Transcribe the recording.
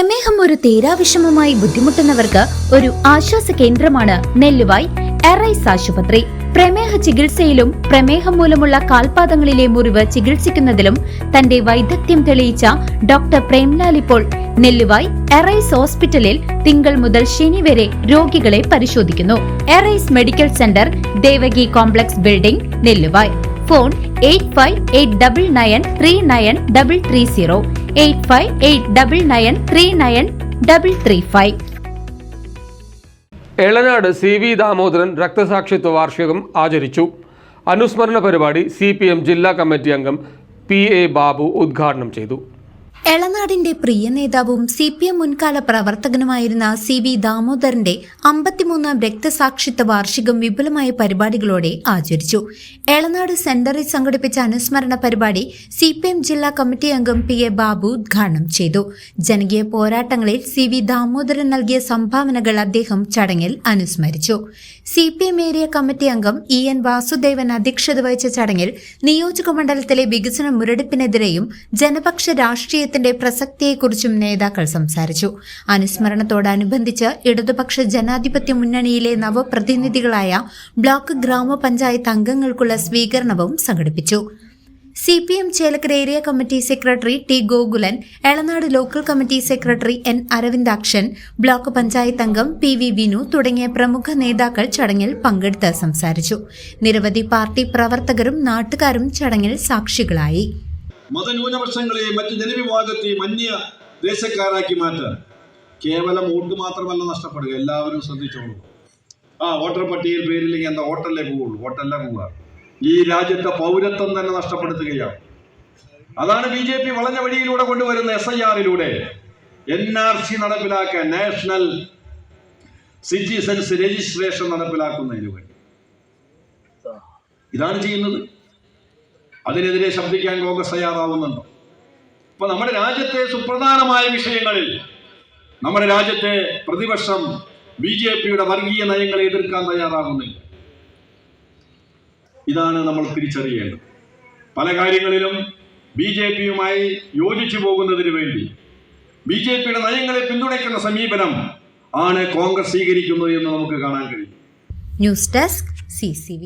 പ്രമേഹം ഒരു തീരാവിഷമമായി ബുദ്ധിമുട്ടുന്നവർക്ക് ഒരു ആശ്വാസ കേന്ദ്രമാണ് നെല്ലുവായ് എറൈസ് ആശുപത്രി. പ്രമേഹ ചികിത്സയിലും പ്രമേഹം മൂലമുള്ള കാൽപാദങ്ങളിലെ മുറിവ് ചികിത്സിക്കുന്നതിലും തന്റെ വൈദഗ്ധ്യം തെളിയിച്ച ഡോക്ടർ പ്രേംലാൽ ഇപ്പോൾ നെല്ലുവായ് എറൈസ് ഹോസ്പിറ്റലിൽ തിങ്കൾ മുതൽ ശനി വരെ രോഗികളെ പരിശോധിക്കുന്നു. Arise medical centre, Devaki complex building, Nelluvai. Phone 8589939330 8589939335. Elanad CV Damodaran രക്തസാക്ഷിത്വ വാർഷികം ആചരിച്ചു. അനുസ്മരണ പരിപാടി CPM ജില്ലാ കമ്മിറ്റി അംഗം PA ബാബു ഉദ്ഘാടനം ചെയ്തു. എളനാടിന്റെ പ്രിയ നേതാവും CPM മുൻകാല പ്രവർത്തകനുമായിരുന്ന CV ദാമോദരന്റെ 53ാം രക്തസാക്ഷിത്വ വാർഷികം വിപുലമായ പരിപാടികളോടെ ആചരിച്ചു. എളനാട് സെന്ററിൽ സംഘടിപ്പിച്ച അനുസ്മരണ പരിപാടി CPM ജില്ലാ കമ്മിറ്റി അംഗം PA ബാബു ഉദ്ഘാടനം ചെയ്തു. ജനകീയ പോരാട്ടങ്ങളിൽ CV ദാമോദരൻ നൽകിയ സംഭാവനകൾ അദ്ദേഹം ചടങ്ങിൽ അനുസ്മരിച്ചു. CPM ഏരിയ കമ്മിറ്റി അംഗം EN വാസുദേവൻ അധ്യക്ഷത വഹിച്ച ചടങ്ങിൽ നിയോജക മണ്ഡലത്തിലെ വികസന മുരടിപ്പിനെതിരെയും ജനപക്ഷ രാഷ്ട്രീയത്തിന്റെ പ്രസക്തിയെക്കുറിച്ചും നേതാക്കൾ സംസാരിച്ചു. അനുസ്മരണത്തോടനുബന്ധിച്ച് ഇടതുപക്ഷ ജനാധിപത്യ മുന്നണിയിലെ നവപ്രതിനിധികളായ ബ്ലോക്ക് ഗ്രാമപഞ്ചായത്ത് അംഗങ്ങൾക്കുള്ള സ്വീകരണവും സംഘടിപ്പിച്ചു. CPM Chelakkara area committee secretary T Gokulan, Elanad local committee secretary N Aravindakshan, block panchayat അംഗം PV വിനു തുടങ്ങിയ പ്രമുഖ നേതാക്കൾ ചടങ്ങിൽ പങ്കെടുത്ത് സംസാരിച്ചു. നിരവധി പാർട്ടി പ്രവർത്തകരും നാട്ടുകാരും ചടങ്ങിൽ സാക്ഷികളായി. മതന്യൂനപക്ഷങ്ങളെയും മറ്റ് ജനവിഭാഗത്തെയും അന്യ ദേശക്കാരാക്കി മാറ്റാൻ കേവലം വോട്ട് മാത്രമല്ല നഷ്ടപ്പെടുക. എല്ലാവരും ശ്രദ്ധിച്ചോളൂ. വോട്ടർ പട്ടികയിൽ പേരില്ലെങ്കിൽ എന്താ വോട്ടല്ലേ പോവുള്ളൂ? വോട്ടല്ല പോവുക. ഈ രാജ്യത്തെ പൗരത്വം തന്നെ നഷ്ടപ്പെടുത്തുകയാണ്. അതാണ് BJP വളഞ്ഞ വഴിയിലൂടെ കൊണ്ടുവരുന്ന SIR-ലൂടെ NRC നടപ്പിലാക്കാൻ, നാഷണൽ സിറ്റിസൺസ് രജിസ്ട്രേഷൻ നടപ്പിലാക്കുന്നതിന് വേണ്ടി ഇതാണ് ചെയ്യുന്നത്. അതിനെതിരെ ശബ്ദിക്കാൻ കോൺഗ്രസ് തയ്യാറാവുന്നുണ്ടോ? അപ്പൊ നമ്മുടെ രാജ്യത്തെ സുപ്രധാനമായ വിഷയങ്ങളിൽ നമ്മുടെ രാജ്യത്തെ പ്രതിപക്ഷം BJP-യുടെ വർഗീയ നയങ്ങളെ എതിർക്കാൻ തയ്യാറാകുന്നില്ല. ഇതാണ് നമ്മൾ തിരിച്ചറിയേണ്ടത്. പല കാര്യങ്ങളിലും BJP-യുമായി യോജിച്ചു പോകുന്നതിന് വേണ്ടി BJP-യുടെ നയങ്ങളെ പിന്തുണയ്ക്കുന്ന സമീപനം ആണ് കോൺഗ്രസ് സ്വീകരിക്കുന്നത് എന്ന് നമുക്ക് കാണാൻ കഴിയും. News desk CCV.